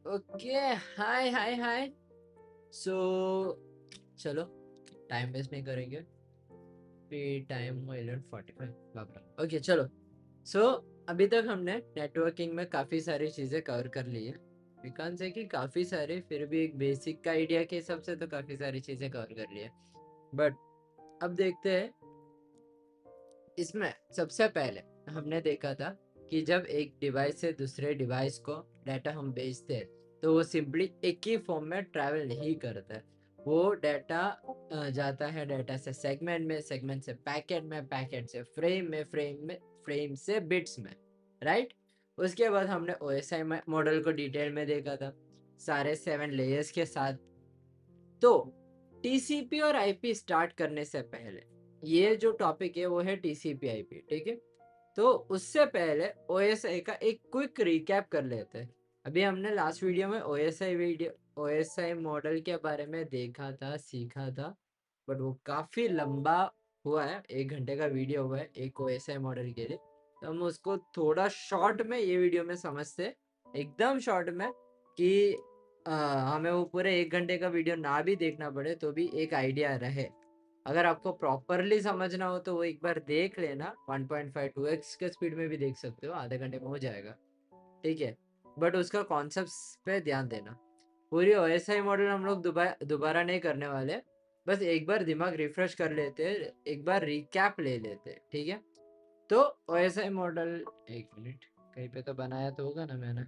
Okay, हाय हाय हाय। सो चलो, time waste नहीं करेंगे। फिर टाइम 11:45 बाप रे। ओके चलो। सो अभी तक हमने नेटवर्किंग में काफ़ी सारी चीज़ें कवर कर ली है। वी कांट से कि काफ़ी सारी, फिर भी एक बेसिक का आइडिया के हिसाब से तो काफ़ी सारी चीज़ें कवर कर ली है। बट अब देखते हैं, इसमें सबसे पहले हमने देखा था कि जब एक डिवाइस से दूसरे डिवाइस को डाटा हम भेजते हैं तो वो सिंपली एक ही फॉर्म में ट्रैवल नहीं करता है। वो डाटा जाता है डाटा से सेगमेंट में, सेगमेंट से पैकेट में, पैकेट से फ्रेम में, फ्रेम में, फ्रेम से बिट्स में, राइट। उसके बाद हमने ओएसआई मॉडल को डिटेल में देखा था, सारे 7 लेयर्स के साथ। तो टीसीपी और आईपी स्टार्ट करने से पहले, ये जो टॉपिक है वो है टीसीपी आईपी, ठीक है। तो उससे पहले ओएसआई का एक क्विक रिकैप कर लेते हैं। अभी हमने लास्ट वीडियो में ओएसआई मॉडल के बारे में देखा था, सीखा था, बट वो काफ़ी लंबा हुआ है, 1 घंटे का वीडियो हुआ है एक ओएसआई मॉडल के लिए। तो हम उसको थोड़ा शॉर्ट में ये वीडियो में समझते, एकदम शॉर्ट में, कि हमें वो पूरे 1 घंटे का वीडियो ना भी देखना पड़े तो भी एक आइडिया रहे। अगर आपको प्रॉपरली समझना हो तो वो एक बार देख लेना, 1.5-2x के स्पीड में भी देख सकते हो, आधे घंटे में हो जाएगा, ठीक है। बट उसका कॉन्सेप्ट पे ध्यान देना। पूरी ओएसआई मॉडल हम लोग दोबारा नहीं करने वाले, बस एक बार दिमाग रिफ्रेश कर लेते, एक बार रिकैप ले लेते, ठीक है। तो ओएसआई मॉडल, एक मिनट, कहीं पे तो बनाया तो होगा ना मैंने।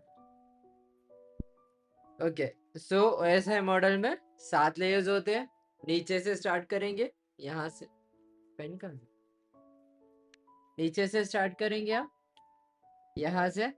ओके, सो ओएसआई मॉडल में 7 लेयर्स होते हैं। नीचे से स्टार्ट करेंगे, यहाँ से, पेन का नीचे से स्टार्ट करेंगे आप, यहाँ से।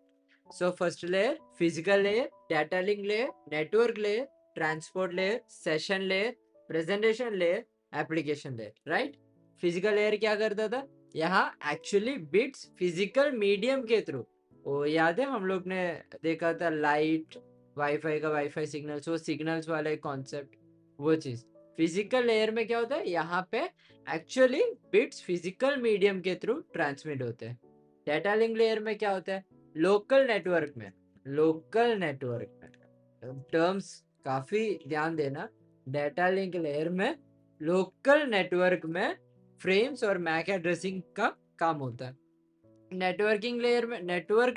So first layer physical layer, data link layer, network layer, transport layer, session layer, presentation layer, application layer, right. Physical layer क्या करता था, यहाँ एक्चुअली बिट्स फिजिकल मीडियम के थ्रू, वो याद है हम लोग ने देखा था, लाइट, वाईफाई का वाईफाई सिग्नल्स, वो सिग्नल्स वाले कॉन्सेप्ट, वो चीज। फिजिकल लेयर में क्या होता है, यहाँ पे एक्चुअली बिट्स फिजिकल मीडियम के थ्रू ट्रांसमिट होते हैं। डाटा लिंक लेयर में क्या होता है, लोकल नेटवर्क में, लोकल नेटवर्क में टर्म्स काफी ध्यान देना। डाटा लिंक लेयर में, लोकल नेटवर्क में फ्रेम्स और मैक एड्रेसिंग का काम होता है। नेटवर्क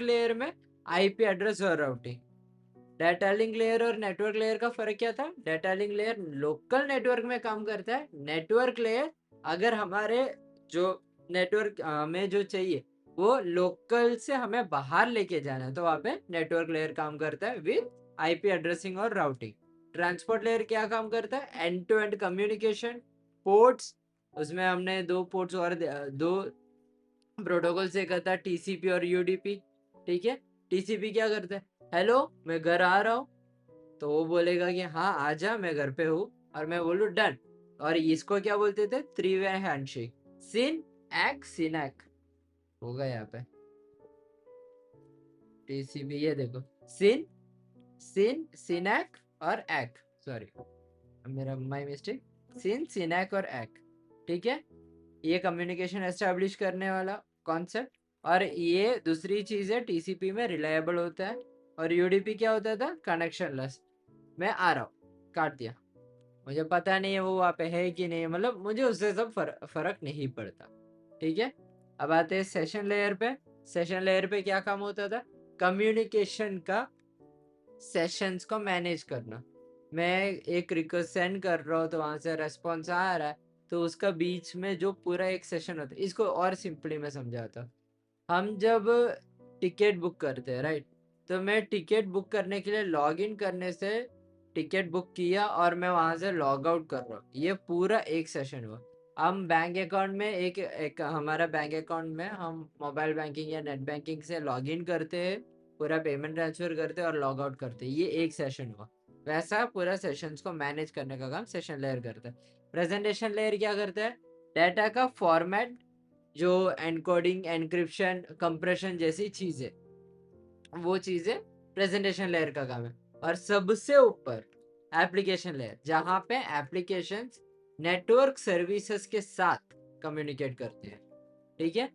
लेयर में आईपी एड्रेस और राउटिंग। डाटा लिंक लेयर और नेटवर्क लेयर का फर्क क्या था, data link layer local network में काम करता है। नेटवर्क लेयर अगर हमारे जो नेटवर्क में जो चाहिए वो लोकल से हमें बाहर लेके जाना है तो वहाँ पे नेटवर्क लेयर काम करता है विद आईपी एड्रेसिंग और राउटिंग। ट्रांसपोर्ट लेयर क्या काम करता है, end to end communication, ports. उसमें हमने 2 पोर्ट्स और 2 प्रोटोकॉल से करता है, टीसीपी और यूडीपी, ठीक है। टीसीपी क्या करता है, हेलो मैं घर आ रहा हूँ, तो वो बोलेगा कि हाँ आजा मैं घर पे हूँ, और मैं बोलूँ डन। और इसको क्या बोलते थे, 3 वे हैंडशेक, सिन एक् सिनैक होगा यहाँ पे। टीसीपी ये देखो, सिन सिन सिनैक और एक्, सॉरी मेरा माई मिस्टेक, सिन सिनैक और एक्, ठीक है। ये कम्युनिकेशन एस्टेब्लिश करने वाला कॉन्सेप्ट। और ये दूसरी चीज है, टीसीपी में रिलायबल होता है, और यूडीपी क्या होता था, कनेक्शन लेस। मैं आ रहा हूँ, काट दिया, मुझे पता नहीं है वो वहाँ पे है कि नहीं, मतलब मुझे उससे सब फर्क नहीं पड़ता, ठीक है। अब आते हैं सेशन लेयर पे। सेशन लेयर पे क्या काम होता था, कम्युनिकेशन का, सेशंस को मैनेज करना। मैं एक रिक्वेस्ट सेंड कर रहा हूँ तो वहां से रेस्पॉन्स आ रहा है, तो उसका बीच में जो पूरा एक सेशन होता है, इसको और सिंपली मैं समझाता हूँ। हम जब टिकट बुक करते हैं, राइट, तो मैं टिकट बुक करने के लिए लॉग इन करने से टिकट बुक किया और मैं वहां से लॉग आउट कर रहा हूँ, ये पूरा एक सेशन हुआ। हम बैंक अकाउंट में एक हमारा बैंक अकाउंट में हम मोबाइल बैंकिंग या नेट बैंकिंग से लॉग इन करते हैं, पूरा पेमेंट ट्रांसफर करते हैं और लॉग आउट करते हैं, ये एक सेशन हुआ। वैसा पूरा सेशंस को मैनेज करने का काम सेशन लेयर करता है। प्रेजेंटेशन लेयर क्या करता है, डाटा का फॉर्मेट, जो एनकोडिंग, एनक्रिप्शन, कंप्रेशन जैसी चीजें, वो चीजें प्रेजेंटेशन लेयर का काम है। और सबसे ऊपर एप्लीकेशन लेयर, जहां पे एप्लीकेशंस नेटवर्क सर्विसेज के साथ कम्युनिकेट करते हैं, ठीक है।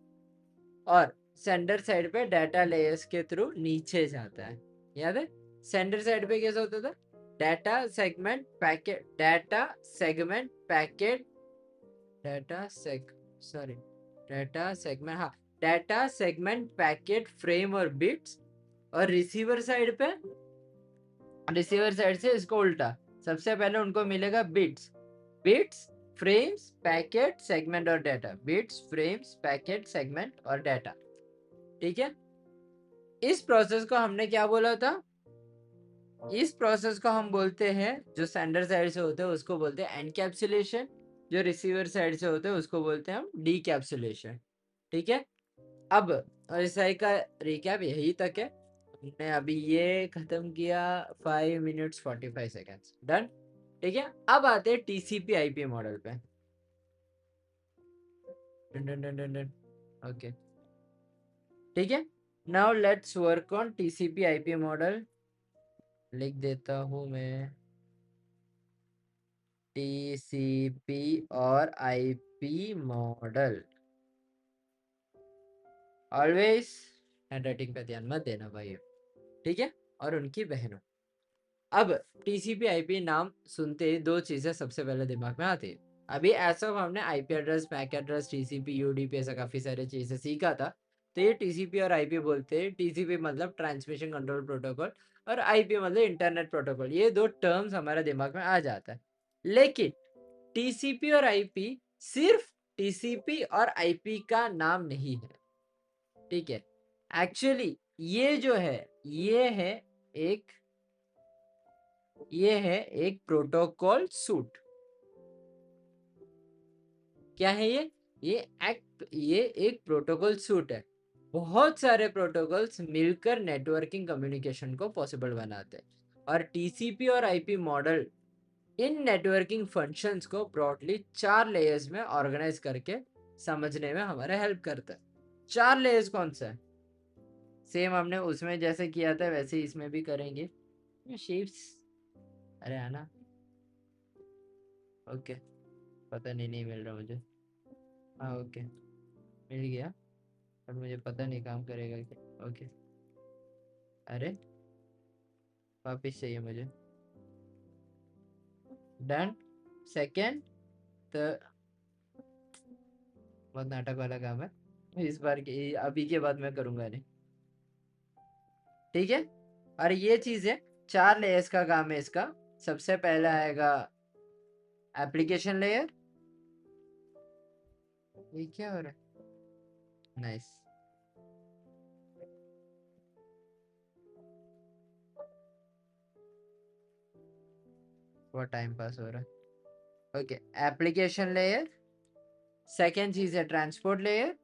और सेंडर साइड पे डाटा लेयर्स के थ्रू नीचे जाता है, याद है। सेंडर साइड पे कैसा होता था, data segment packet, data segment packet, data seg sorry data segment, हाँ, डाटा सेगमेंट पैकेट फ्रेम और बिट्स। और रिसीवर साइड पे, रिसीवर साइड से इसको उल्टा, सबसे पहले उनको मिलेगा bits, bits frames packet segment और data, bits frames packet segment और डाटा। ठीक है, इस प्रोसेस को हमने क्या बोला था, इस प्रोसेस को हम बोलते हैं, जो सेंडर साइड से होते हैं उसको बोलते हैं एनकैप्सुलेशन, जो रिसीवर साइड से होते हैं उसको बोलते हैं हम डीकैप्सुलेशन। ठीक है, अब ऐसा का रिकैप यही तक है, हमने अभी ये खत्म किया 5 मिनट्स 45 सेकेंड्स, डन। ठीक है, अब आते हैं टीसीपी आईपी मॉडल पे। Done done done done done, okay, ठीक है, now let's work on TCP IP model. लिख देता हूँ मैं टीसीपी और आईपी मॉडल। ऑलवेज हैंडराइटिंग पे ध्यान मत देना भाई, ठीक है, और उनकी बहनों। अब टीसीपी आईपी नाम सुनते ही दो चीजें सबसे पहले दिमाग में आती है। अभी ऐसा हमने IP address, MAC address, TCP, UDP, ऐसा काफी सारी चीजें सीखा था। तो ये टीसीपी और आईपी बोलते हैं। टीसीपी मतलब ट्रांसमिशन कंट्रोल प्रोटोकॉल, और आईपी मतलब इंटरनेट प्रोटोकॉल। ये दो टर्म्स हमारे दिमाग में आ जाता है, लेकिन टीसीपी और आईपी सिर्फ टीसीपी और आईपी का नाम नहीं है। ठीक है, एक्चुअली ये जो है, एक ये है एक प्रोटोकॉल सूट। क्या है ये एक प्रोटोकॉल सूट है। बहुत सारे प्रोटोकॉल्स मिलकर नेटवर्किंग कम्युनिकेशन को पॉसिबल बनाते हैं, और टीसीपी और आईपी मॉडल इन नेटवर्किंग फंक्शंस को ब्रॉडली 4 लेयर्स में ऑर्गेनाइज करके समझने में हमारे हेल्प करता है। 4 लेयर्स कौन सा है, सेम हमने उसमें जैसे किया था वैसे ही इसमें भी करेंगे। शेप्स, अरे आना, ओके, पता नहीं मिल रहा मुझे, हाँ ओके, मिल गया, पर मुझे पता नहीं काम करेगा क्या। ओके, अरे वापिस चाहिए मुझे, डन। सेकेंड, तो बहुत नाटक वाला काम है, इस बार की अभी के बाद मैं करूंगा नहीं। ठीक है, और ये चीज है, 4 लेयर्स का काम है इसका। सबसे पहला आएगा एप्लीकेशन लेयर। ये क्या हो रहा है, नाइस, बहुत टाइम पास हो रहा है। Okay, application layer. सेकेंड चीज है ट्रांसपोर्ट लेयर।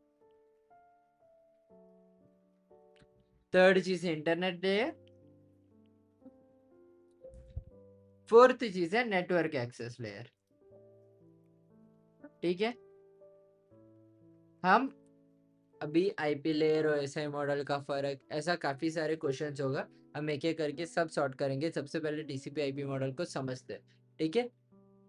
थर्ड चीज है इंटरनेट लेयर। फोर्थ चीज है नेटवर्क एक्सेस लेयर। ठीक है, हम अभी आईपी लेयर और एसआई मॉडल का फर्क, ऐसा काफी सारे क्वेश्चंस होगा, हम एक एक करके सब सॉर्ट करेंगे। सबसे पहले टीसीपी आईपी मॉडल को समझते हैं। ठीक है,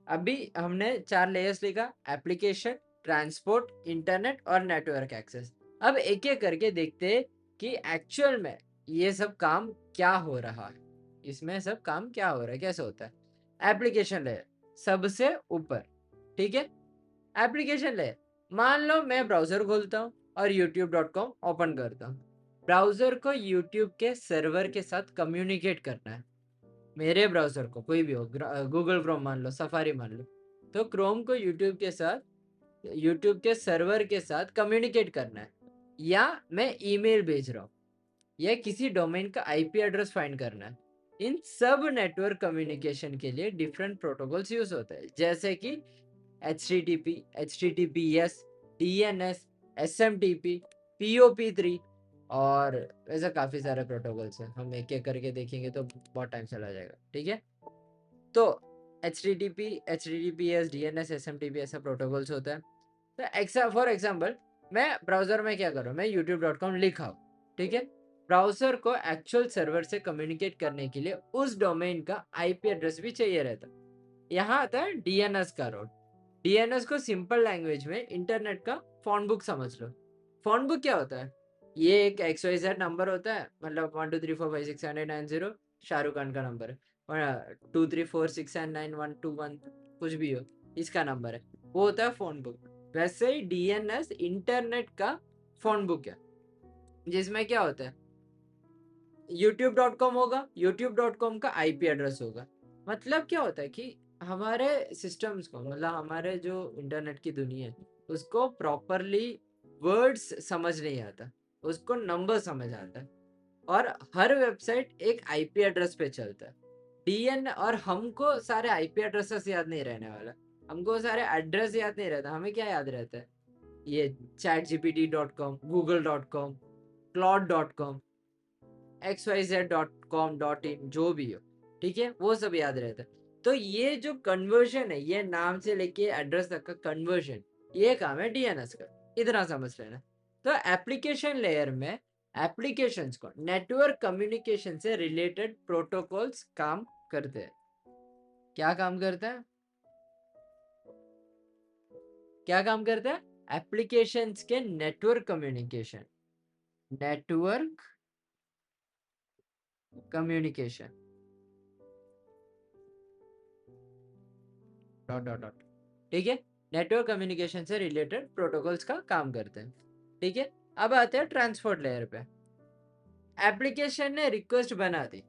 अभी हमने 4 लेयर्स लिखा, एप्लीकेशन, ट्रांसपोर्ट, इंटरनेट और नेटवर्क एक्सेस। अब एक एक करके देखते हैं कि एक्चुअल में ये सब काम क्या हो रहा है, इसमें सब काम क्या हो रहा है, कैसे होता है। एप्लीकेशन लेयर सबसे ऊपर, ठीक है, एप्लीकेशन लेयर, मान लो मैं ब्राउजर खोलता हूँ और youtube.com ओपन करता हूँ। ब्राउजर को यूट्यूब के सर्वर के साथ कम्युनिकेट करना है। मेरे ब्राउजर को, कोई भी हो, गूगल क्रोम मान लो, सफारी मान लो, तो क्रोम को यूट्यूब के साथ, यूट्यूब के सर्वर के साथ कम्युनिकेट करना है, या मैं ईमेल भेज रहा हूँ, या किसी डोमेन का आईपी एड्रेस फाइंड करना है। इन सब नेटवर्क कम्युनिकेशन के लिए डिफरेंट प्रोटोकॉल्स यूज होते हैं, जैसे कि HTTP, HTTPS, DNS, SMTP, POP3, और ऐसा काफ़ी सारे प्रोटोकॉल्स हैं। हम एक एक करके देखेंगे तो बहुत टाइम चला जाएगा। ठीक है, तो HTTP, HTTPS, DNS, SMTP ऐसा प्रोटोकॉल्स होता है। तो फॉर एग्जाम्पल, मैं ब्राउजर में क्या करूँ, मैं youtube.com लिखा हूँ, ठीक है, ब्राउजर को एक्चुअल सर्वर से कम्युनिकेट करने के लिए उस डोमेन का आईपी एड्रेस भी चाहिए रहता है। यहाँ आता है डीएनएस का रोल। डीएनएस को सिंपल लैंग्वेज में इंटरनेट का फोन बुक समझ लो। फोन बुक क्या होता है, ये एक XYZ नंबर होता है, मतलब 1 2 3 4 5 6 7 8 9 0, शाहरुख खान का नंबर है, और 23469912 कुछ भी हो, इसका नंबर है, वो होता है फोन बुक। वैसे ही डीएनएस इंटरनेट का फोन बुक है, जिसमें क्या होता है, youtube.com होगा, youtube.com का आईपी एड्रेस होगा। मतलब क्या होता है कि हमारे सिस्टम्स को, मतलब हमारे जो इंटरनेट की दुनिया है, उसको प्रॉपरली वर्ड्स समझ नहीं आता, उसको नंबर समझ आता है, और हर वेबसाइट एक आईपी एड्रेस पे चलता है। डीएन और हमको सारे आईपी एड्रेसेस याद नहीं रहने वाला, हमको सारे एड्रेस याद नहीं रहता, हमें क्या याद रहता है, ये chatgpt.com, google.com, claude.com, xyz.com.in, जो भी हो, ठीक है, वो सब याद रहता है। तो ये जो कन्वर्जन है, ये नाम से लेके एड्रेस तक का कन्वर्जन, ये काम है डीएनएस का, इतना समझ लेना। तो एप्लीकेशन लेयर में एप्लीकेशंस को नेटवर्क कम्युनिकेशन से रिलेटेड प्रोटोकॉल्स काम करते हैं। क्या काम करता है, क्या काम करता है, एप्लीकेशंस के network communication, network communication dot dot dot, ठीक है, नेटवर्क कम्युनिकेशन से रिलेटेड प्रोटोकॉल्स का काम करते हैं, ठीक है। अब आते हैं ट्रांसपोर्ट लेयर पे। एप्लीकेशन ने रिक्वेस्ट बना दी,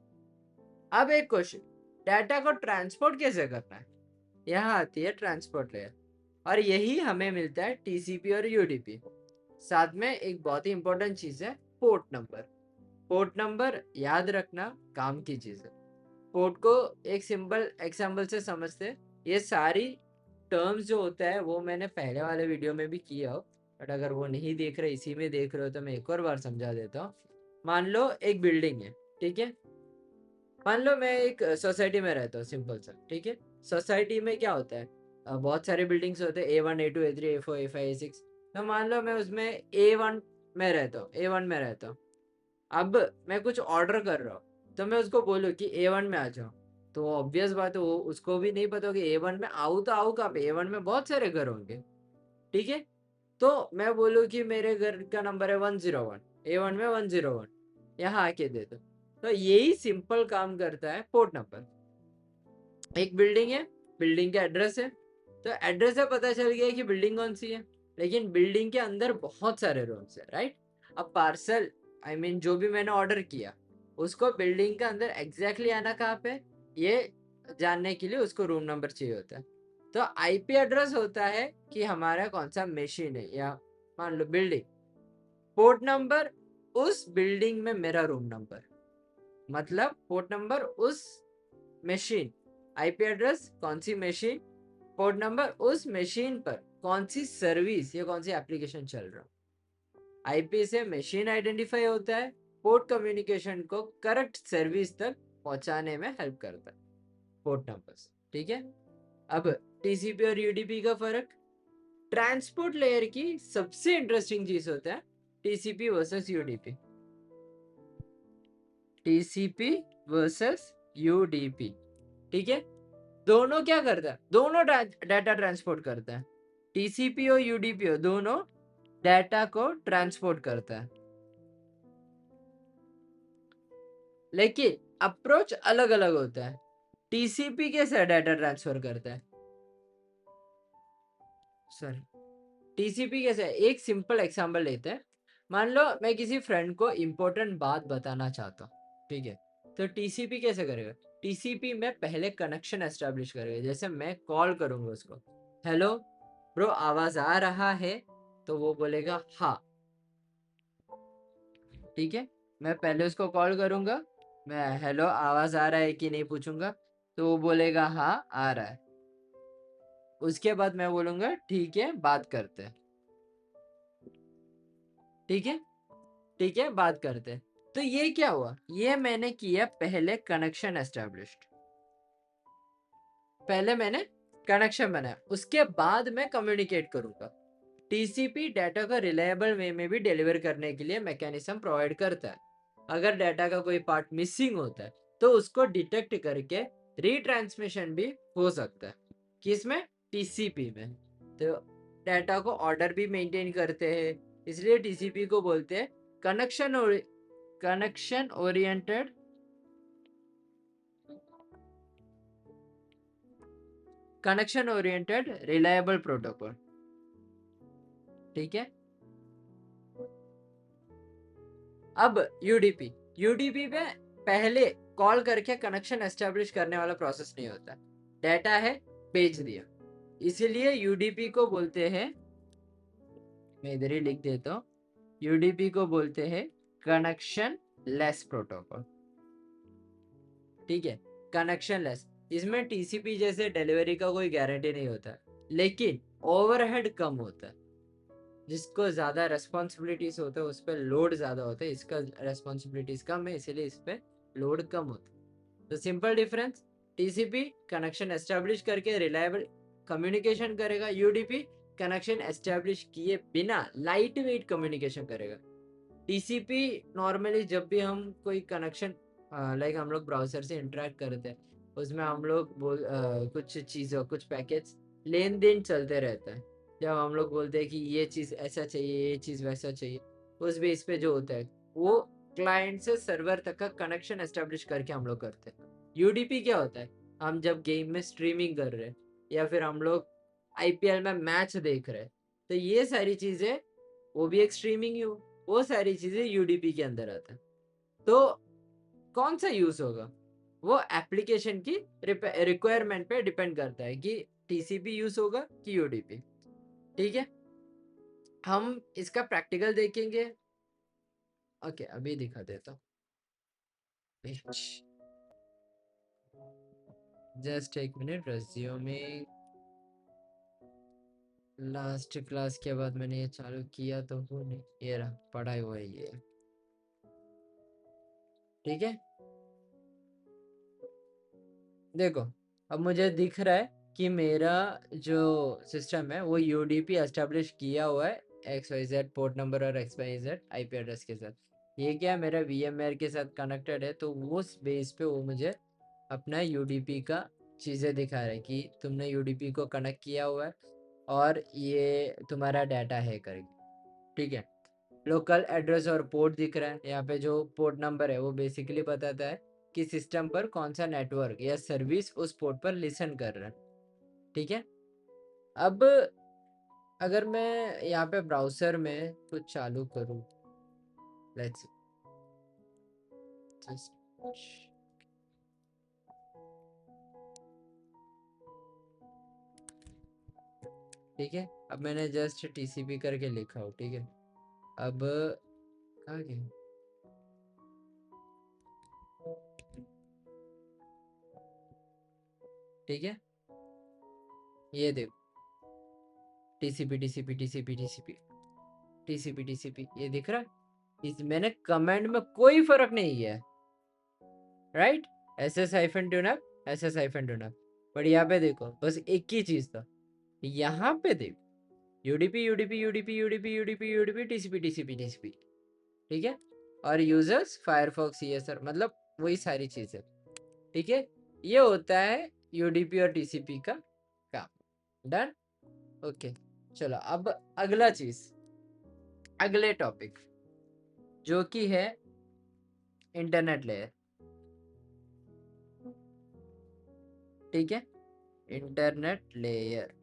अब एक क्वेश्चन, डाटा को ट्रांसपोर्ट कैसे करना है, यहाँ आती है ट्रांसपोर्ट लेयर, और यही हमें मिलता है टीसीपी और यूडीपी। साथ में एक बहुत ही इंपॉर्टेंट चीज है, पोर्ट नंबर। पोर्ट नंबर याद रखना काम की चीज है। पोर्ट को एक सिंपल एग्जांपल से समझते, ये सारी टर्म्स जो होता है वो मैंने पहले वाले वीडियो में भी किया हो, बट अगर वो नहीं देख रहे, इसी में देख रहे हो, तो मैं एक और बार समझा देता हूँ। मान लो एक बिल्डिंग है, ठीक है, मान लो मैं एक सोसाइटी में रहता हूँ, सिंपल सा, ठीक है। सोसाइटी में क्या होता है, बहुत सारे बिल्डिंग्स होते हैं, A1 A2 A3 A4 A5 A6। तो मान लो मैं उसमें A1 में रहता हूँ, A1 में रहता हूँ। अब मैं कुछ ऑर्डर कर रहा हूँ, तो मैं उसको बोलूँ कि A1 में आ जाओ, तो ऑब्वियस बात है, वो उसको भी नहीं पता कि A1 में आऊँ तो आऊँ कहाँ पे, A1 में बहुत सारे घर होंगे, ठीक है। तो मैं बोलूँ कि मेरे घर का नंबर है 101, A1 में 101, यहाँ आके दे दो। तो यही सिंपल काम करता है पोर्ट नंबर। एक बिल्डिंग है, बिल्डिंग का एड्रेस है, तो एड्रेस से पता चल गया कि बिल्डिंग कौन सी है, लेकिन बिल्डिंग के अंदर बहुत सारे रूम्स है, राइट। अब पार्सल, आई मीन जो भी मैंने ऑर्डर किया, उसको बिल्डिंग के अंदर एग्जैक्टली आना कहाँ पे, ये जानने के लिए उसको रूम नंबर चाहिए होता है। तो आईपी एड्रेस होता है कि हमारा कौन सा मशीन है, या मान लो बिल्डिंग, पोर्ट नंबर उस बिल्डिंग में मेरा रूम नंबर, मतलब पोर्ट नंबर उस मशीन, आईपी एड्रेस कौन सी मशीन, पोर्ट नंबर उस मशीन पर कौन सी सर्विस या कौन सी एप्लीकेशन चल रहा। आईपी से मशीन आइडेंटिफाई होता है, पोर्ट कम्युनिकेशन को करेक्ट सर्विस तक पहुंचाने में हेल्प करता है, पोर्ट नंबर्स, ठीक है। अब टीसीपी और यूडीपी का फर्क, ट्रांसपोर्ट लेयर की सबसे इंटरेस्टिंग चीज होता है TCP versus UDP, TCP versus UDP, ठीक है। दोनों क्या करता है, दोनों डाटा ट्रांसपोर्ट करता है, टीसीपी और यूडीपी दोनों डाटा को ट्रांसपोर्ट करता है, लेकिन अप्रोच अलग अलग होता है। टीसीपी कैसे डाटा ट्रांसफर करता है, सॉरी, टीसीपी कैसे, एक सिंपल एग्जांपल लेते हैं। मान लो मैं किसी फ्रेंड को इंपॉर्टेंट बात बताना चाहता हूँ, ठीक है, तो टीसीपी कैसे करेगा, टीसीपी में पहले कनेक्शन एस्टेब्लिश करेगा, जैसे मैं कॉल करूंगा उसको, हेलो ब्रो आवाज आ रहा है, तो वो बोलेगा हाँ, ठीक है। मैं पहले उसको कॉल करूंगा, मैं हेलो आवाज आ रहा है कि नहीं पूछूंगा, तो वो बोलेगा हाँ आ रहा है। उसके बाद मैं बोलूंगा ठीक है बात करते हैं, ठीक है, ठीक है बात करते हैं। तो ये क्या हुआ, ये मैंने किया पहले कनेक्शन एस्टेब्लिश्ड, पहले मैंने कनेक्शन बनाया, उसके बाद मैं कम्युनिकेट करूंगा। टीसीपी डाटा को रिलायबल वे में भी डिलीवर करने के लिए मैकेनिज्म प्रोवाइड करता है। अगर डाटा का कोई पार्ट मिसिंग होता है तो उसको डिटेक्ट करके रीट्रांसमिशन भी हो सकता है, किसमें, टीसीपी में। तो डाटा को ऑर्डर भी मेंटेन करते हैं, इसलिए टीसीपी को बोलते हैं connection oriented connection oriented reliable protocol, ठीक है। अब यूडीपी, यूडीपी पे पहले कॉल करके कनेक्शन एस्टेब्लिश करने वाला प्रोसेस नहीं होता, डेटा है भेज दिया, इसीलिए यूडीपी को बोलते हैं, मैं इधर ही लिख देता हूँ, यूडीपी को बोलते हैं कनेक्शन लेस प्रोटोकॉल, ठीक है, कनेक्शन लेस। इसमें टीसीपी जैसे डिलीवरी का कोई गारंटी नहीं होता, लेकिन ओवरहेड कम होता है, जिसको ज्यादा रेस्पॉन्सिबिलिटीज होता है उस पर लोड ज्यादा होता है, इसका रेस्पॉन्सिबिलिटीज कम है इसलिए इस पे लोड कम होता है। तो simple difference, TCP connection establish करके रिलायबल कम्युनिकेशन करेगा, यूडीपी कनेक्शन एस्टेब्लिश किए बिना लाइट वेट कम्युनिकेशन करेगा। टीसीपी नॉर्मली जब भी हम कोई कनेक्शन लाइक हम लोग ब्राउजर से इंटरेक्ट करते हैं, उसमें हम लोग कुछ चीज़ों कुछ पैकेज लेन देन चलते रहता है, जब हम लोग बोलते हैं कि ये चीज़ ऐसा चाहिए ये चीज़ वैसा चाहिए, उस बेस पे जो होता है वो क्लाइंट से सर्वर तक का कनेक्शन एस्टेब्लिश करके हम लोग करते हैं। यूडीपी क्या होता है, हम जब गेम में स्ट्रीमिंग कर रहे हैं या फिर हम लोग आईपीएल में मैच देख रहे हैं, तो ये सारी चीज़ें, वो भी एक स्ट्रीमिंग ही हो, वो सारी चीजें यूडीपी के अंदर आता है। तो कौन सा यूज होगा, वो एप्लीकेशन की रिक्वायरमेंट पे डिपेंड करता है कि टीसीपी यूज होगा कि यूडीपी, ठीक है। हम इसका प्रैक्टिकल देखेंगे, ओके अभी दिखा देता हूँ, जस्ट एक मिनट, रेज्यूमिंग लास्ट क्लास के बाद मैंने ये चालू किया तो वो नहीं, ये रहा पढ़ा हुआ है ये, ठीक है। देखो अब मुझे दिख रहा है कि मेरा जो सिस्टम है वो यूडीपी एस्टेब्लिश किया हुआ है XYZ पोर्ट नंबर और XYZ आईपी एड्रेस के साथ, ये क्या मेरा VMware के साथ कनेक्टेड है, तो उस बेस पे वो मुझे अपना यूडीपी का चीज़ें दिखा रहा है कि तुमने यूडीपी को कनेक्ट किया हुआ है और ये तुम्हारा डाटा है करके, ठीक है। लोकल एड्रेस और पोर्ट दिख रहा है, यहाँ पे जो पोर्ट नंबर है वो बेसिकली बताता है कि सिस्टम पर कौन सा नेटवर्क या सर्विस उस पोर्ट पर लिसन कर रहा है, ठीक है। अब अगर मैं यहाँ पे ब्राउज़र में कुछ चालू करूँ, लेट्स ठीक है, अब मैंने जस्ट टीसीपी करके लिखा हो, ठीक है। अब कहाँ गया, ठीक है, ये देखो TCP TCP TCP TCP TCP TCP, ये दिख रहा है, इस मैंने कमांड में कोई फर्क नहीं किया है, राइट, SS-tune SS-tune, बट यहाँ पे देखो बस एक ही चीज था, यहाँ पे देखो UDP UDP UDP UDP UDP UDP TCP TCP TCP, ठीक है, और यूजर्स फायरफॉक्स CSR, मतलब वही सारी चीजें, ठीक है। ये होता है यूडीपी और टीसीपी का काम, डन, ओके। चलो अब अगला चीज, अगले टॉपिक जो कि है इंटरनेट लेयर, ठीक है, इंटरनेट लेयर,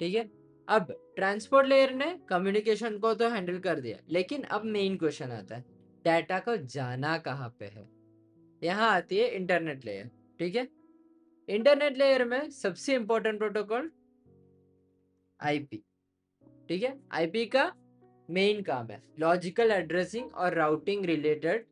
ठीक है। अब ट्रांसपोर्ट लेयर ने कम्युनिकेशन को तो हैंडल कर दिया, लेकिन अब मेन क्वेश्चन आता है, डाटा को जाना कहाँ पे है, यहाँ आती है इंटरनेट लेयर, ठीक है। इंटरनेट लेयर में सबसे इंपॉर्टेंट प्रोटोकॉल आईपी, ठीक है। आईपी का मेन काम है लॉजिकल एड्रेसिंग और राउटिंग रिलेटेड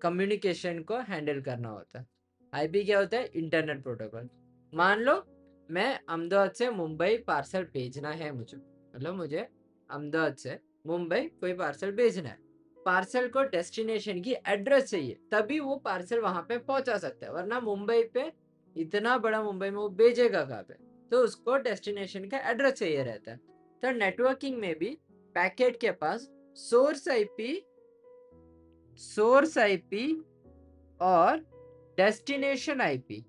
कम्युनिकेशन को हैंडल करना होता है। आईपी क्या होता है, इंटरनेट प्रोटोकॉल। मान लो मैं अहमदाबाद से मुंबई पार्सल भेजना है, मुझे मतलब मुझे अहमदाबाद से मुंबई कोई पार्सल भेजना है, पार्सल को डेस्टिनेशन की एड्रेस चाहिए तभी वो पार्सल वहां पे पहुंचा सकता है, वरना मुंबई पे इतना बड़ा मुंबई में वो भेजेगा कहाँ पे, तो उसको डेस्टिनेशन का एड्रेस चाहिए रहता है। तो नेटवर्किंग में भी पैकेट के पास सोर्स आईपी और डेस्टिनेशन आईपी।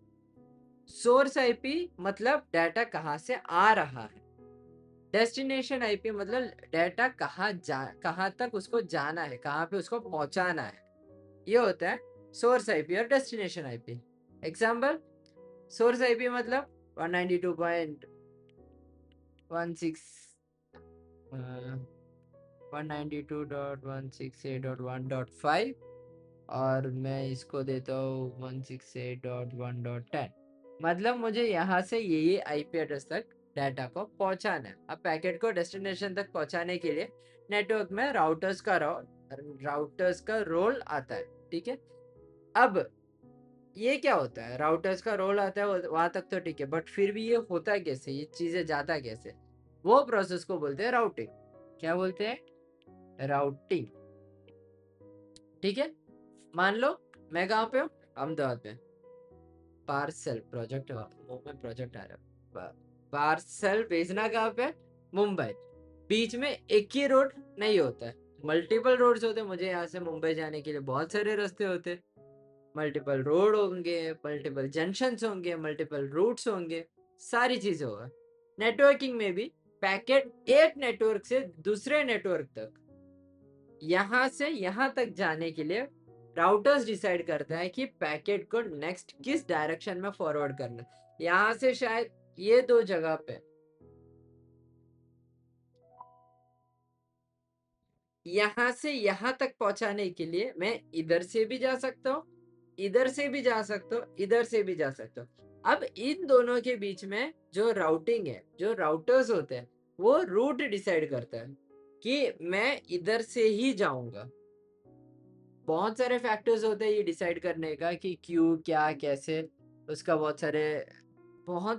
सोर्स आईपी मतलब डाटा कहाँ से आ रहा है, डेस्टिनेशन आईपी मतलब डाटा कहाँ तक उसको जाना है, कहाँ पे उसको पहुंचाना है, ये होता है सोर्स आईपी और destination IP. Example, source IP मतलब 192.168.1.5 और मैं इसको देता हूँ 168.1.10। मतलब मुझे यहाँ से ये आईपी एड्रेस तक डाटा को पहुंचाना है। अब पैकेट को डेस्टिनेशन तक पहुंचाने के लिए नेटवर्क में राउटर्स का रोल आता है। ठीक है, अब ये क्या होता है, राउटर्स का रोल आता है वहां तक तो ठीक है, बट फिर भी ये होता कैसे, ये चीजें जाता कैसे, वो प्रोसेस को बोलते हैं राउटिंग। क्या बोलते हैं? राउटिंग। ठीक है, मान लो मैं कहाँ पे हूँ, अहमदाबाद में। पार्सल प्रोजेक्ट मुंह में प्रोजेक्ट आ रहा है। पार्सल भेजना कहाँ पे? मुंबई। बीच में एक ही रोड नहीं होता है, मल्टीपल रोड्स होते हैं। मुझे यहाँ से मुंबई जाने के लिए बहुत सारे रास्ते होते हैं, मल्टीपल रोड होंगे, मल्टीपल जंक्शंस होंगे, मल्टीपल रूट्स होंगे, सारी चीजें होगा। नेटवर्किंग में भी पैकेट एक नेटवर्क से दूसरे नेटवर्क तक, यहाँ से यहाँ तक जाने के लिए राउटर्स डिसाइड करता है कि पैकेट को नेक्स्ट किस डायरेक्शन में फॉरवर्ड करना। यहाँ से शायद ये दो जगह पे, यहाँ से यहाँ तक पहुंचाने के लिए मैं इधर से भी जा सकता हूँ, इधर से भी जा सकता हूँ, इधर से भी जा सकता हूँ। अब इन दोनों के बीच में जो राउटिंग है, जो राउटर्स होते हैं, वो रूट डिसाइड करता है कि मैं इधर से ही जाऊंगा। बहुत सारे फैक्टर्स होते हैं ये डिसाइड करने का कि क्यों, क्या, कैसे, उसका बहुत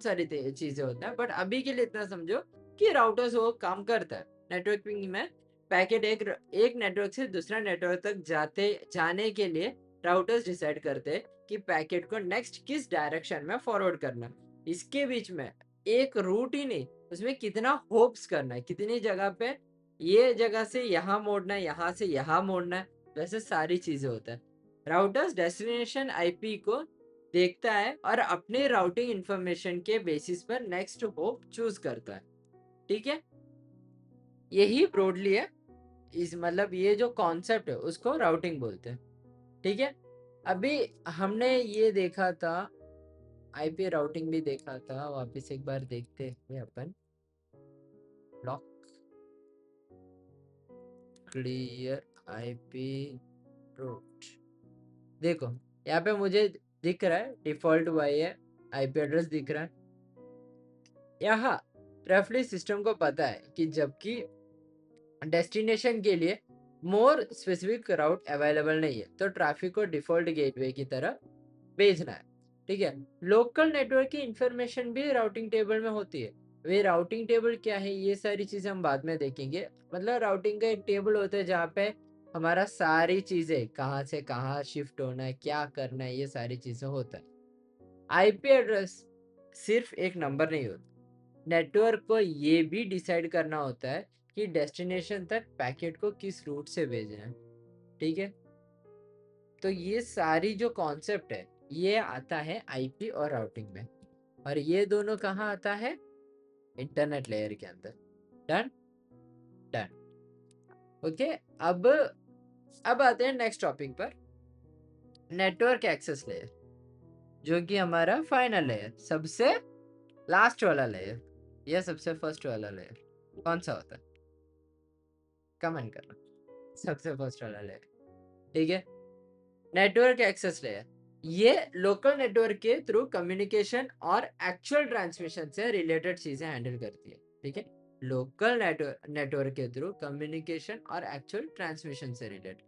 सारी चीजें होता है। बट अभी के लिए इतना समझो कि राउटर्स वो काम करता है। नेटवर्किंग में पैकेट एक नेटवर्क से दूसरा नेटवर्क तक जाने के लिए राउटर्स डिसाइड करते हैं कि पैकेट को नेक्स्ट किस डायरेक्शन में फॉरवर्ड करना। इसके बीच में एक रूट ही नहीं, उसमें कितना होप्स करना है, कितनी जगह पे ये जगह से यहाँ मोड़ना है, यहाँ से यहाँ मोड़ना है, वैसे सारी चीजें होता है। राउटर्स डेस्टिनेशन आईपी को देखता है और अपने राउटिंग इंफॉर्मेशन के बेसिस पर नेक्स्ट होप चूज करता है। ठीक है, यही ब्रॉडली है। इस मतलब ये जो कॉन्सेप्ट है उसको राउटिंग बोलते हैं। ठीक है, अभी हमने ये देखा था, आईपी राउटिंग भी देखा था, वापस एक बार देखते हैं अपन। ब्लॉक क्लियर आईपी रूट, देखो यहाँ पे मुझे दिख रहा है डिफॉल्ट वाई है, आईपी एड्रेस दिख रहा है। यहाँ रफली सिस्टम को पता है कि जबकि डेस्टिनेशन के लिए मोर स्पेसिफिक राउट अवेलेबल नहीं है, तो ट्रैफिक को डिफॉल्ट गेटवे की तरह भेजना है। ठीक है, लोकल नेटवर्क की इंफॉर्मेशन भी राउटिंग टेबल में होती है। वे राउटिंग टेबल क्या है, ये सारी चीजें हम बाद में देखेंगे। मतलब राउटिंग का एक टेबल होता है जहाँ पे हमारा सारी चीजें कहाँ से कहाँ शिफ्ट होना है, क्या करना है, ये सारी चीजें होता है। आईपी एड्रेस सिर्फ एक नंबर नहीं होता, नेटवर्क को ये भी डिसाइड करना होता है कि डेस्टिनेशन तक पैकेट को किस रूट से भेजना है। ठीक है, तो ये सारी जो कॉन्सेप्ट है ये आता है आईपी और राउटिंग में, और ये दोनों कहाँ आता है? इंटरनेट लेयर के अंदर। Done done. ओके, अब आते हैं नेक्स्ट टॉपिक पर, नेटवर्क एक्सेस लेयर, जो कि हमारा फाइनल लेयर, सबसे लास्ट वाला लेयर या सबसे फर्स्ट वाला लेयर कौन सा होता है? कमेंट करना, सबसे फर्स्ट वाला लेयर। ठीक है, नेटवर्क एक्सेस लेयर ये लोकल नेटवर्क के थ्रू कम्युनिकेशन और एक्चुअल ट्रांसमिशन से रिलेटेड चीजें हैंडल करती है। ठीक है, लोकल नेटवर्क के थ्रू कम्युनिकेशन और एक्चुअल ट्रांसमिशन से रिलेटेड।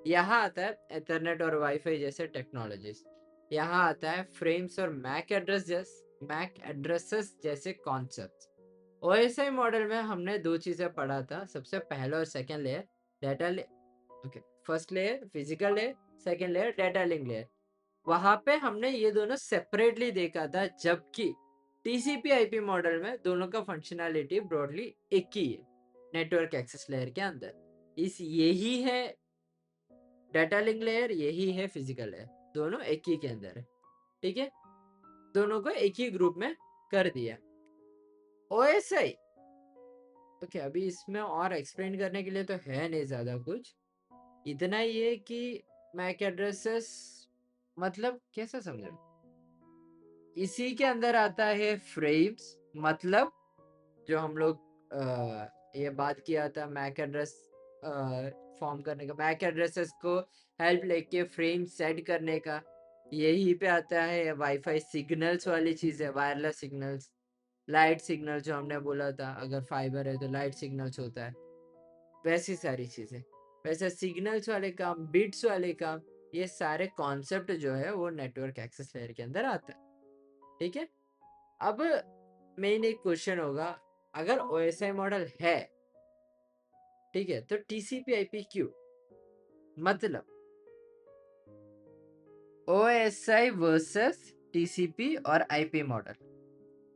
यहाँ आता है एथरनेट और वाईफाई जैसे टेक्नोलॉजीज। यहाँ आता है फ्रेम्स और मैक एड्रेसेस जैसे कॉन्सेप्ट। ओएसआई मॉडल में हमने दो चीजें पढ़ा था, सबसे पहला और second layer, data okay, first layer physical layer, second layer data link layer. वहां पे हमने ये दोनों सेपरेटली देखा था, जबकि टीसीपी आईपी मॉडल में दोनों का फंक्शनैलिटी ब्रॉडली एक ही है नेटवर्क एक्सेस लेयर के अंदर। यही है डाटा लिंक लेयर, यही है फिजिकल लेयर, दोनों एक ही के अंदर है। ठीक है, दोनों को एक ही ग्रुप में कर दिया। ओएसआई ओके, अभी इसमें और एक्सप्लेन करने के लिए तो है नहीं ज्यादा कुछ, इतना ही है कि मैक एड्रेसेस मतलब कैसा समझो, इसी के अंदर आता है फ्रेम्स, मतलब जो हम लोग ये बात किया था मैक एड्रेस फॉर्म करने का, मैक एड्रेसेस को हेल्प लेके फ्रेम सेट करने का, यही पे आता है वाईफाई सिग्नल्स वाली चीज़ है, वायरलेस सिग्नल्स, लाइट सिग्नल जो हमने बोला था, अगर फाइबर है तो लाइट सिग्नल्स होता है, वैसी सारी चीज़ें। वैसे सिग्नल्स वाले काम, बिट्स वाले काम, ये सारे कॉन्सेप्ट जो है वो नेटवर्क एक्सेस लेयर के अंदर आता है। ठीक है, अब मेन एक क्वेश्चन होगा, अगर ओएसआई मॉडल है, ठीक है, तो टीसीपी आईपी क्यों? मतलब ओएसआई वर्सेस टीसीपी और आईपी मॉडल।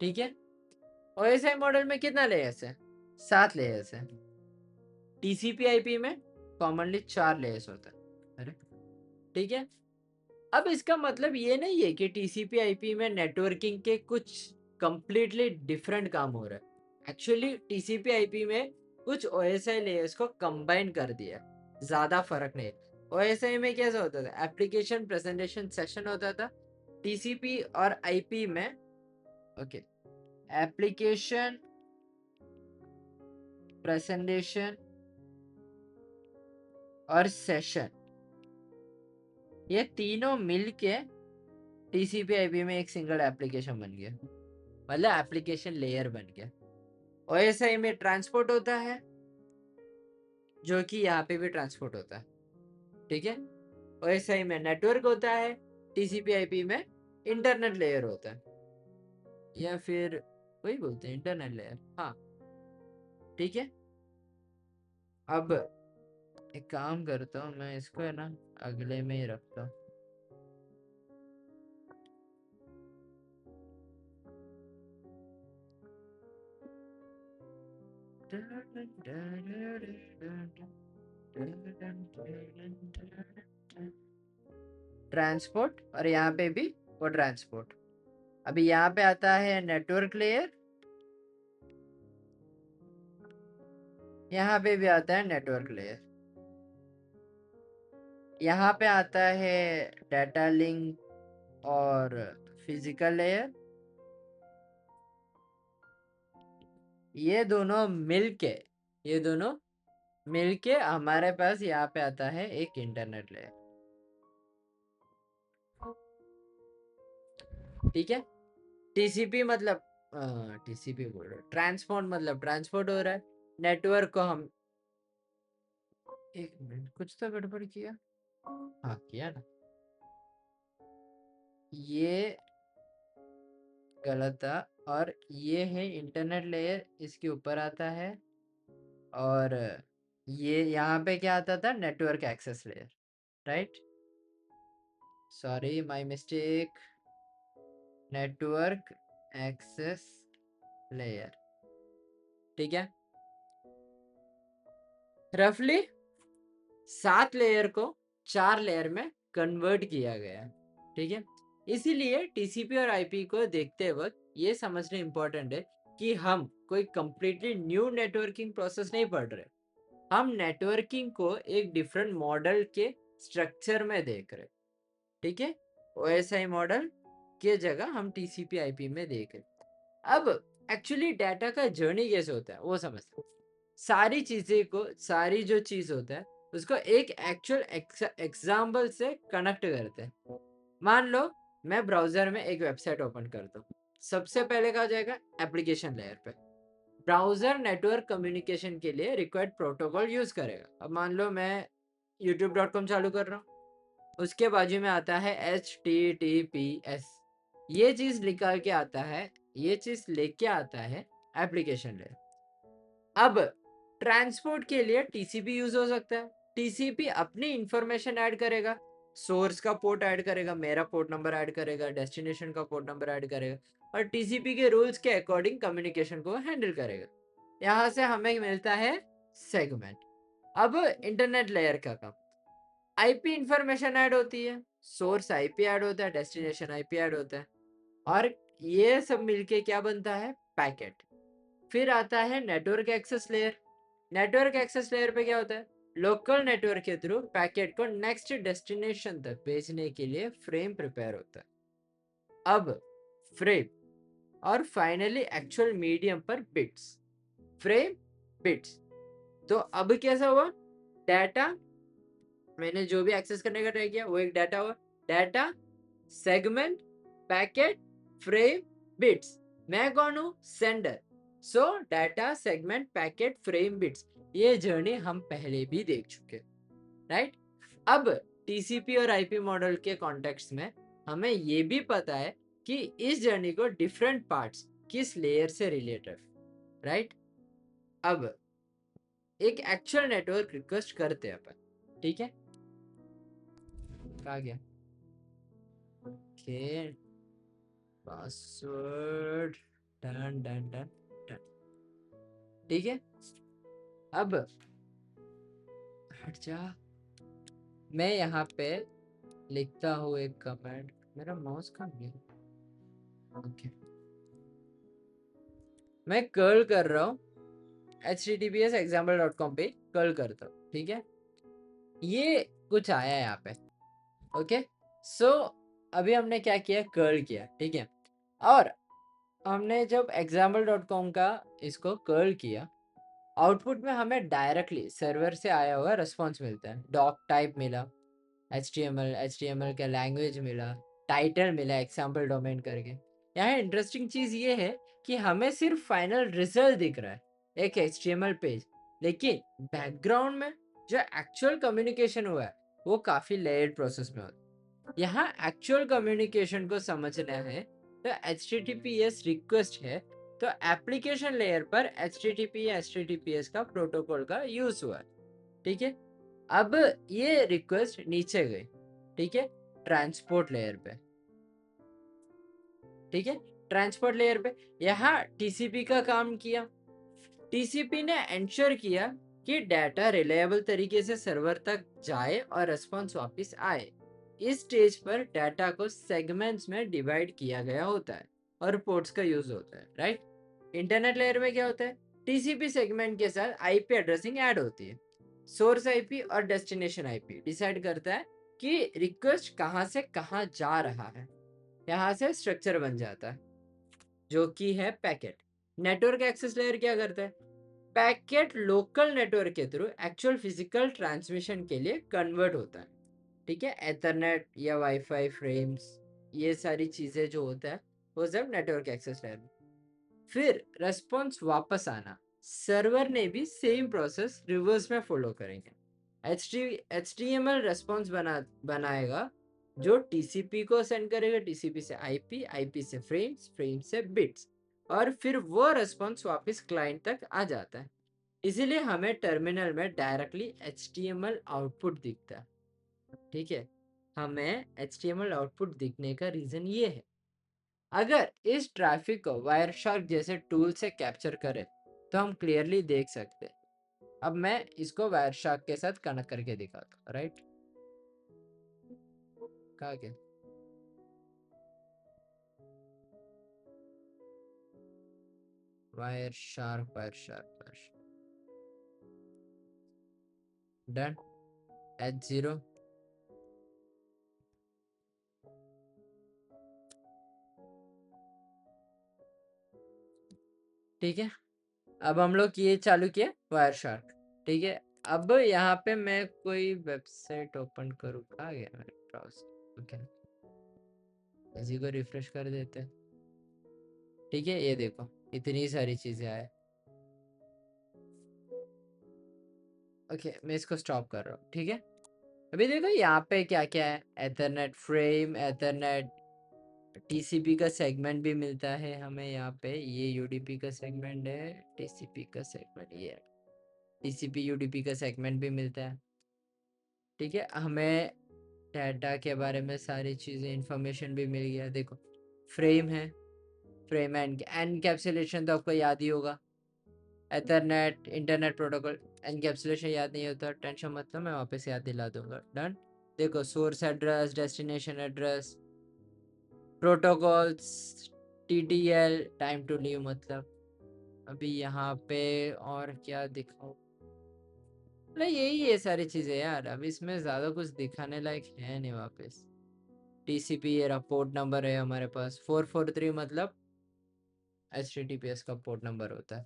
ठीक है, ओएसआई मॉडल में कितना लेयर्स है? 7 लेयर्स है। टीसीपी आईपी में कॉमनली 4 लेयर्स होता है। अरे ठीक है, अब इसका मतलब ये नहीं है कि टीसीपी आईपी में नेटवर्किंग के कुछ कंप्लीटली डिफरेंट काम हो रहा है। एक्चुअली टीसीपी आईपी में कुछ ओएसआई लेयर्स को कंबाइन कर दिया, ज्यादा फर्क नहीं। ओएसआई में कैसा होता था, एप्लीकेशन प्रेजेंटेशन सेशन होता था। टीसीपी और आईपी में ओके, एप्लीकेशन प्रेजेंटेशन और सेशन, ये तीनों मिलके टीसीपी आईपी में एक सिंगल एप्लीकेशन बन गया, मतलब एप्लीकेशन लेयर बन गया। ओएसआई में ट्रांसपोर्ट होता है, जो कि यहाँ पे भी ट्रांसपोर्ट होता है। ठीक है, ओएसआई में नेटवर्क होता है, टीसीपी आईपी में इंटरनेट लेयर होता है, या फिर वही बोलते हैं इंटरनेट लेयर। हाँ ठीक है, अब एक काम करता हूँ, मैं इसको है ना अगले में ही रखता हूँ। ट्रांसपोर्ट, और यहाँ पे भी वो ट्रांसपोर्ट। अभी यहाँ पे आता है नेटवर्क लेयर, यहाँ पे भी आता है नेटवर्क लेयर, यहाँ पे आता है डाटा लिंक और फिजिकल लेयर। ये दोनों मिलके हमारे पास यहाँ पे आता है एक इंटरनेट लेयर। ठीक है, टीसीपी मतलब टीसीपी बोल रहे, ट्रांसपोर्ट मतलब ट्रांसपोर्ट हो रहा है, नेटवर्क को हम, एक मिनट कुछ तो गड़बड़ किया, हाँ किया ना, ये गलत था। और ये है इंटरनेट लेयर, इसके ऊपर आता है, और ये यहाँ पे क्या आता था, network access layer, right, sorry my mistake, network access layer. ठीक है, रफली 7 लेयर को 4 लेयर में कन्वर्ट किया गया है। ठीक है, इसीलिए टीसीपी और आईपी को देखते वक्त ये समझना इंपॉर्टेंट है कि हम कोई कंप्लीटली न्यू नेटवर्किंग प्रोसेस नहीं पढ़ रहे, हम नेटवर्किंग को एक डिफरेंट मॉडल के स्ट्रक्चर में देख रहे। ठीक है, ओएसआई मॉडल के जगह हम टीसीपी आईपी में देख रहे। अब एक्चुअली डाटा का जर्नी कैसे होता है वो समझते हैं। सारी चीजें को, सारी जो चीज होता है उसको एक एक्चुअल एग्जाम्पल से कनेक्ट करते हैं। मान लो मैं ब्राउजर में एक वेबसाइट ओपन करता हूँ, सबसे पहले कहा जाएगा एप्लीकेशन लेयर पे, ब्राउजर नेटवर्क कम्युनिकेशन के लिए रिक्वायर्ड प्रोटोकॉल यूज करेगा। अब मान लो मैं youtube.com चालू कर रहा हूँ, उसके बाजू में आता है HTTPS, ये चीज निकाल के आता है, ये चीज लेके आता है एप्लीकेशन लेयर। अब ट्रांसपोर्ट के लिए टीसीपी यूज हो सकता है, टीसीपी अपनी इंफॉर्मेशन ऐड करेगा, सोर्स का पोर्ट ऐड करेगा, मेरा पोर्ट नंबर ऐड करेगा, डेस्टिनेशन का पोर्ट नंबर ऐड करेगा, और टीसीपी के रूल्स के अकॉर्डिंग कम्युनिकेशन को हैंडल करेगा। यहाँ से हमें मिलता है सेगमेंट। अब इंटरनेट लेयर का काम, आईपी इंफॉर्मेशन ऐड होती है, सोर्स आईपी ऐड होता है, डेस्टिनेशन आईपी ऐड होता है, और ये सब मिलके क्या बनता है, पैकेट। फिर आता है network access layer. Network access layer पे क्या होता है, लोकल नेटवर्क के थ्रू पैकेट को नेक्स्ट डेस्टिनेशन तक भेजने के लिए फ्रेम प्रिपेयर होता है। अब फ्रेम, और फाइनली एक्चुअल मीडियम पर बिट्स। Frame, bits. तो अब कैसा हुआ, डाटा मैंने जो भी एक्सेस करने का ट्राई किया वो एक डाटा हुआ। Data, segment, packet, frame, bits. मैं कौन हूँ, सेंडर। सो data, segment, packet, frame, bits, ये जर्नी हम पहले भी देख चुके, राइट। अब टीसीपी और आईपी मॉडल के कॉन्टेक्स्ट में हमें ये भी पता है कि इस जर्नी को डिफरेंट पार्ट्स किस लेयर से रिलेटेड, राइट। अब एक एक्चुअल नेटवर्क रिक्वेस्ट करते हैं अपन, ठीक है। कहा गया, okay, password, done done done done, ठीक है। अब हट जा, मैं यहाँ पे लिखता हूँ एक कमेंट, मेरा माउस कहाँ गया, ओके। मैं कर्ल कर रहा हूँ, https example.com पे कर्ल करता हूँ, ठीक है। ये कुछ आया यहाँ पे, ओके। सो अभी हमने क्या किया, कर्ल किया, ठीक है। और हमने जब example.com का इसको कर्ल किया, आउटपुट में हमें डायरेक्टली सर्वर से आया हुआ रिस्पॉन्स मिलता है। डॉक टाइप मिला, HTML का लैंग्वेज मिला, टाइटल मिला, एग्जाम्पल डोमेन करके। यहाँ इंटरेस्टिंग चीज़ ये है कि हमें सिर्फ फाइनल रिजल्ट दिख रहा है, एक HTML पेज, लेकिन बैकग्राउंड में जो एक्चुअल कम्युनिकेशन हुआ है वो काफ़ी लेयर्ड प्रोसेस में होता है। यहाँ एक्चुअल कम्युनिकेशन को समझना है तो HTTPS रिक्वेस्ट है, तो एप्लीकेशन लेयर पर HTTPS का प्रोटोकॉल का यूज हुआ है, ठीक है। अब ये रिक्वेस्ट नीचे गई, ठीक है, ट्रांसपोर्ट लेयर पे, ठीक है। ट्रांसपोर्ट लेयर पे यहाँ टीसीपी का काम किया। टीसीपी ने एंश्योर किया कि डाटा रिलायबल तरीके से सर्वर तक जाए और रिस्पॉन्स वापस आए। इस स्टेज पर डाटा को सेगमेंट्स में डिवाइड किया गया होता है और पोर्ट्स का यूज होता है, राइट। इंटरनेट लेयर में क्या होता है, टीसीपी सेगमेंट के साथ आईपी एड्रेसिंग ऐड होती है। सोर्स आईपी और डेस्टिनेशन आईपी डिसाइड करता है कि रिक्वेस्ट कहाँ से कहाँ जा रहा है। यहाँ से स्ट्रक्चर बन जाता है जो कि है पैकेट। नेटवर्क एक्सेस लेयर क्या करता है, पैकेट लोकल नेटवर्क के थ्रू एक्चुअल फिजिकल ट्रांसमिशन के लिए कन्वर्ट होता है, ठीक है। एथरनेट या वाईफाई फ्रेम्स, ये सारी चीज़ें जो होता है वो सब नेटवर्क एक्सेस लेयर में। फिर रेस्पॉन्स वापस आना, सर्वर ने भी सेम प्रोसेस रिवर्स में फॉलो करेंगे। HTML रेस्पॉन्स बनाएगा जो TCP को सेंड करेगा, TCP से IP, IP से फ्रेम्स, फ्रेम से बिट्स, और फिर वो रेस्पॉन्स वापस क्लाइंट तक आ जाता है। इसीलिए हमें टर्मिनल में डायरेक्टली HTML आउटपुट दिखता है, ठीक है। हमें HTML आउटपुट दिखने का रीज़न ये है, अगर इस ट्रैफिक को वायरशार्क जैसे टूल से कैप्चर करें तो हम क्लियरली देख सकते हैं। अब मैं इसको वायरशार्क के साथ कनेक्ट करके दिखाता हूँ, राइट। कहा गया, वायरशार्क डन, H0, ठीक है। अब हम लोग ये चालू किया वायरशार्क, ठीक है। अब यहाँ पे मैं कोई वेबसाइट ओपन करूँ, कहाँ गया मेरे ब्राउज़र, ओके, इसी को रिफ्रेश कर देते हैं, ठीक है। ये देखो इतनी सारी चीज़ें आए, ओके। मैं इसको स्टॉप कर रहा हूँ, ठीक है। अभी देखो यहाँ पे क्या क्या है, एथरनेट फ्रेम, एथरनेट, टीसीपी का सेगमेंट भी मिलता है हमें यहाँ पे, ये यूडीपी का सेगमेंट है, टीसीपी का सेगमेंट, ये टीसीपी यूडीपी का सेगमेंट भी मिलता है, ठीक है। हमें डाटा के बारे में सारी चीज़ें इंफॉर्मेशन भी मिल गया। देखो फ्रेम है, फ्रेम एनकैप्सुलेशन तो आपको याद ही होगा, एथरनेट इंटरनेट प्रोटोकॉल। एनकैप्सुलेशन याद नहीं होता टेंशन मतलब, मैं वापस याद दिला दूंगा, डन। देखो source address, destination address, protocols, TTL time to live मतलब। अभी यहाँ पे और क्या दिखाऊं, मतलब यही ये सारी चीज़ें यार, अब इसमें ज़्यादा कुछ दिखाने लायक है नहीं वापस। TCP ये रहा पोर्ट नंबर है हमारे पास 443 मतलब HTTPS का पोर्ट नंबर होता है।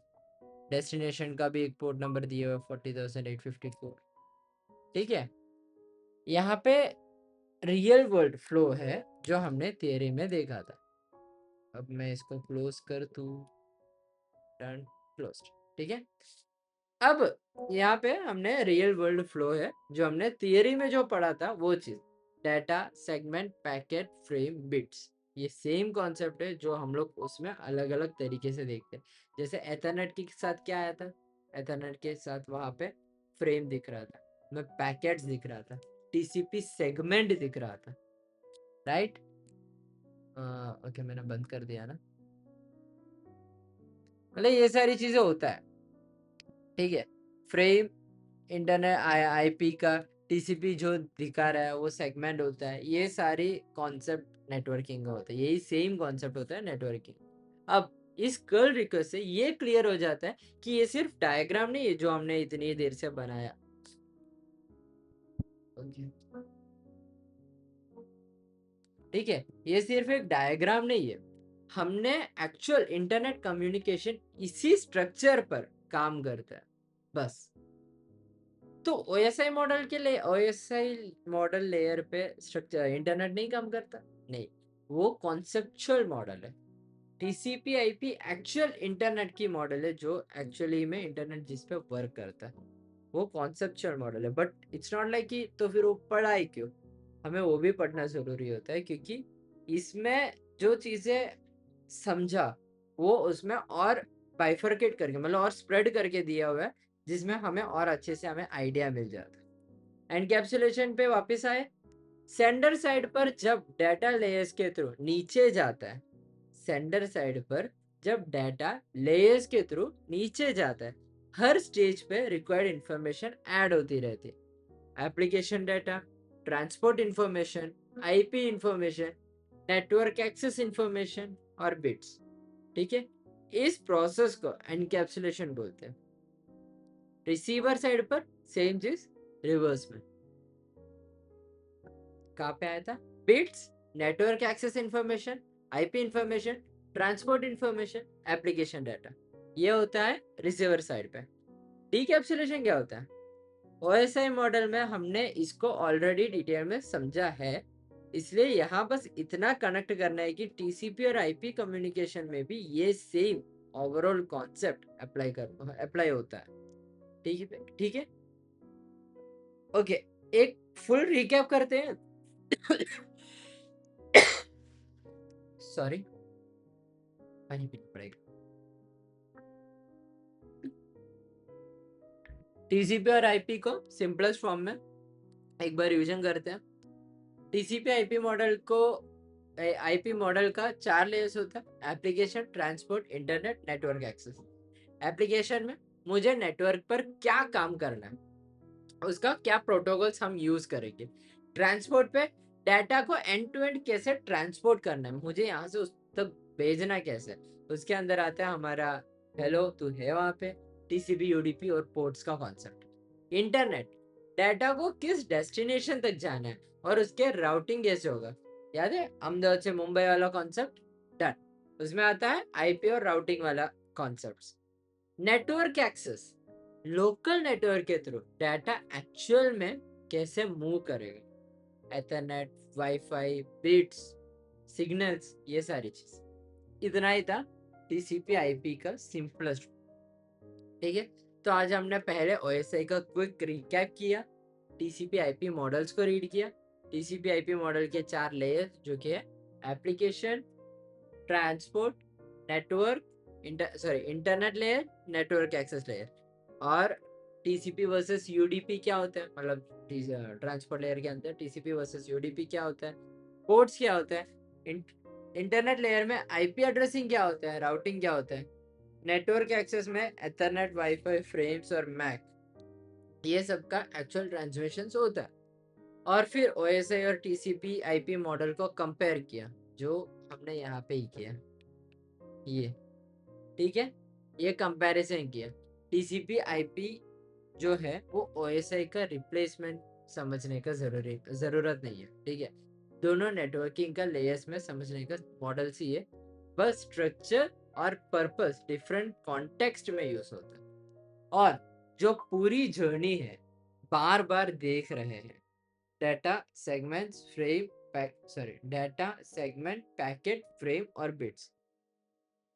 डेस्टिनेशन का भी एक पोर्ट नंबर दिया हुआ 40,854। ठीक है, यहाँ पे रियल वर्ल्ड फ्लो है जो हमने थियरी में देखा था। अब मैं इसको क्लोज कर दूं, डन, क्लोज। ठीक है, अब यहाँ पे हमने रियल वर्ल्ड फ्लो है जो हमने थियरी में जो पढ़ा था वो चीज, data segment packet frame bits, ये सेम कॉन्सेप्ट है जो हम लोग उसमें अलग अलग तरीके से देखते हैं। जैसे एथरनेट के साथ क्या आया था, एथरनेट के साथ वहां पे फ्रेम दिख रहा था, में पैकेट्स दिख रहा था, टीसीपी सेगमेंट दिख रहा था, राइट। ओके, मैंने बंद कर दिया ना, मतलब ये सारी चीजें होता है। ठीक है, फ्रेम इंटरनेट आईपी का टीसीपी जो दिखा रहा है वो सेगमेंट होता है, ये सारी कॉन्सेप्ट नेटवर्किंग का होता है, यही सेम कॉन्सेप्ट होता है नेटवर्किंग। अब इस कर्ल रिक्वेस्ट से ये क्लियर हो जाता है कि ये सिर्फ डायग्राम नहीं है जो हमने इतनी देर से बनाया। ठीक है, ये सिर्फ एक डायग्राम नहीं है, हमने एक्चुअल इंटरनेट कम्युनिकेशन इसी स्ट्रक्चर पर काम करता है बस। तो ओएसआई मॉडल के लिए ओएसआई मॉडल लेयर पे स्ट्रक्चर इंटरनेट नहीं काम करता, नहीं, वो कॉन्सेप्चुअल मॉडल है। टीसीपी आईपी एक्चुअल इंटरनेट की मॉडल है जो एक्चुअली में इंटरनेट जिस पे वर्क करता है, वो कॉन्सेप्चुअल मॉडल है। बट इट्स नॉट लाइक कि तो फिर वो पढ़ाई क्यों, हमें वो भी पढ़ना जरूरी होता है क्योंकि इसमें जो चीजें समझा वो उसमें और बाइफरकेट करके मतलब और स्प्रेड करके दिया हुआ है जिसमें हमें और अच्छे से हमें आइडिया मिल जाता है। एनकैप्सुलेशन पे वापस आए, सेंडर साइड पर जब डाटा लेयर्स के थ्रू नीचे जाता है, सेंडर साइड पर जब डाटा लेयर्स के थ्रू नीचे जाता है, हर स्टेज पे रिक्वायर्ड इंफॉर्मेशन ऐड होती रहती है। Application data, transport information, IP information, network access information और बिट्स। ठीक है, इस प्रोसेस को एनकैप्सुलेशन बोलते हैं। रिसीवर साइड पर सेम चीज रिवर्स में कहाँ पे आया था, bits, network access information, IP information, transport information, application data, ये होता है रिसीवर साइड पे। डीकैप्सुलेशन क्या होता है, ओएसआई मॉडल में हमने इसको ऑलरेडी डिटेल में समझा है, इसलिए यहाँ बस इतना कनेक्ट करना है कि टीसीपी और आईपी कम्युनिकेशन में भी ये सेम ओवरऑल कॉन्सेप्ट अप्लाई होता है। ठीक है, ठीक है, ओके, एक फुल रिकैप करते हैं। सॉरी, पानी पीना पड़ेगा। टीसीपी और आईपी को सिंपलेस्ट फॉर्म में एक बार रिवीजन करते हैं। टीसीपी आईपी मॉडल को आईपी मॉडल का 4 लेयर्स होता है, application, transport, internet, network access. Application में मुझे नेटवर्क पर क्या काम करना है, उसका क्या प्रोटोकॉल्स हम यूज करेंगे। ट्रांसपोर्ट पे डाटा को एंड टू एंड कैसे ट्रांसपोर्ट करना है, मुझे यहाँ से उस तक भेजना कैसे, उसके अंदर आता है हमारा हेलो तू है वहाँ पे, टीसीपी यूडीपी और पोर्ट्स का कॉन्सेप्ट। इंटरनेट, डाटा को किस डेस्टिनेशन तक जाना है और उसके राउटिंग कैसे होगा, याद है अहमदाबाद से मुंबई वाला कॉन्सेप्ट, डन, उसमें आता है आईपी और राउटिंग वाला concept. Network access, local network के थ्रू डाटा एक्चुअल में कैसे मूव करेगा, एथरनेट, वाईफाई, बिट्स, सिग्नल्स, ये सारी चीज। इतना ही था टीसीपी आईपी का सिंपलेस्ट। ठीक है, तो आज हमने पहले ओएसआई का क्विक रिकैप किया, टीसीपी आईपी मॉडल्स को रीड किया, टीसीपी आईपी मॉडल के 4 लेयर जो कि है application, transport, network, internet layer, network access layer, और टीसीपी वर्सेस यूडीपी क्या होता है, मतलब ट्रांसपोर्ट लेयर के अंदर टीसीपी वर्सेस यूडीपी क्या होता है, पोर्ट्स क्या होता है, इंटरनेट लेयर में आईपी एड्रेसिंग क्या होता है, राउटिंग क्या होता है, नेटवर्क एक्सेस में एथरनेट, वाईफाई, फ्रेम्स और मैक, ये सब का एक्चुअल ट्रांसमिशन होता है। और फिर ओएसआई और टीसीपी आईपी मॉडल को कंपेयर किया जो हमने यहाँ पे ही किया, ये ठीक है, ये कंपैरिजन किया। टीसीपी आईपी जो है वो ओएसआई का रिप्लेसमेंट समझने का जरूरत नहीं है। ठीक है, दोनों नेटवर्किंग का लेयर्स में समझने का मॉडल सी है, बस स्ट्रक्चर और पर्पस डिफरेंट कॉन्टेक्स्ट में यूज होता है। और जो पूरी जर्नी है बार बार देख रहे हैं, data segments frame data segment packet frame और बिट्स,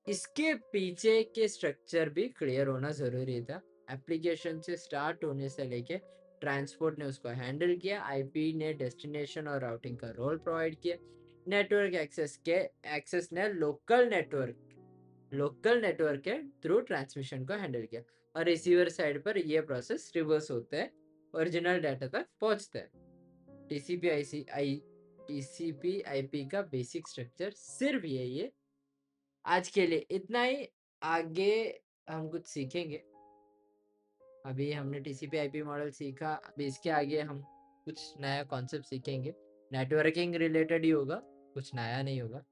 इसके पीछे के स्ट्रक्चर भी क्लियर होना जरूरी था। एप्लीकेशन से स्टार्ट होने से लेके ट्रांसपोर्ट ने उसको हैंडल किया, आईपी ने डेस्टिनेशन और राउटिंग का रोल प्रोवाइड किया, नेटवर्क एक्सेस ने लोकल नेटवर्क के थ्रू ट्रांसमिशन को हैंडल किया, और रिसीवर साइड पर ये प्रोसेस रिवर्स होते हैं, ओरिजिनल डाटा तक पहुंचते हैं। टीसीपी आईपी का बेसिक स्ट्रक्चर सिर्फ यही है। आज के लिए इतना ही। आगे हम कुछ सीखेंगे। अभी हमने टीसीपी आईपी मॉडल सीखा, अभी इसके आगे हम कुछ नया कॉन्सेप्ट सीखेंगे। नेटवर्किंग रिलेटेड ही होगा, कुछ नया नहीं होगा।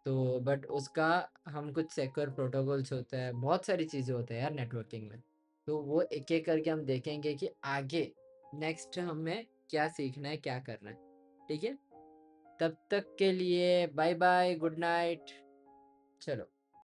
तो बट उसका हम कुछ सिक्योर प्रोटोकॉल्स होता है, बहुत सारी चीज़ें होते हैं यार नेटवर्किंग में। तो वो एक एक करके हम देखेंगे कि आगे नेक्स्ट हमें क्या सीखना है, क्या करना है। ठीक है, तब तक के लिए बाय बाय, गुड नाइट। चलो।